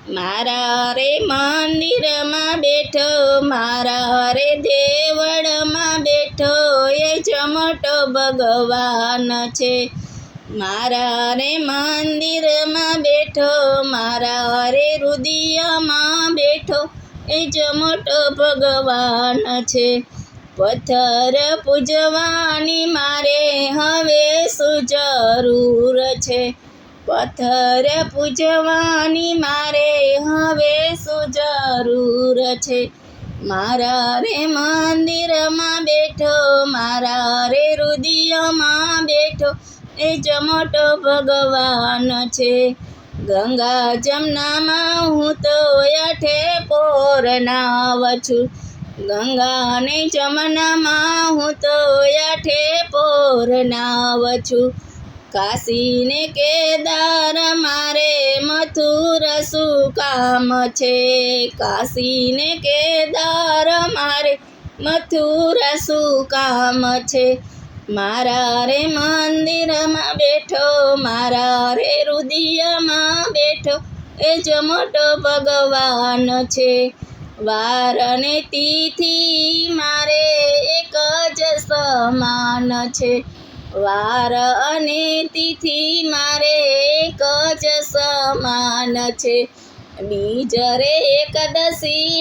મારા રે મંદિરમાં બેઠો, મારા રે દેવળમાં બેઠો, એ જ મોટો ભગવાન છે. મારા રે મંદિરમાં બેઠો, મારા રે હૃદયમાં બેઠો, એ જ મોટો ભગવાન છે. પથ્થર પૂજવાની મારે હવે શું જરૂર છે? પથ્થર પૂજવાની મારે હવે શું જરૂર છે? મારા રે મંદિરમાં બેઠો, મારા રે હૃદયમાં બેઠો, એ જ મોટો ભગવાન છે. ગંગા જમનામાં હું તો અઠે પોર નાહું છું, ગંગા ને જમનામાં હું તો અઠે પોર નાહું છું. કાશી ને કેદાર મારે મથુર શું કામ છે? કાશી ને કેદાર મારે મથુર શું કામ છે? મારા રે મંદિરમાં બેઠો, મારા રે હૃદયમાં બેઠો, એ જ મોટો ભગવાન છે. વાર અને તિથિ મારે એક જ સમાન છે, વાર અને તિથિ મારે એક જ સમાન છે. બીજ રે એકાદશી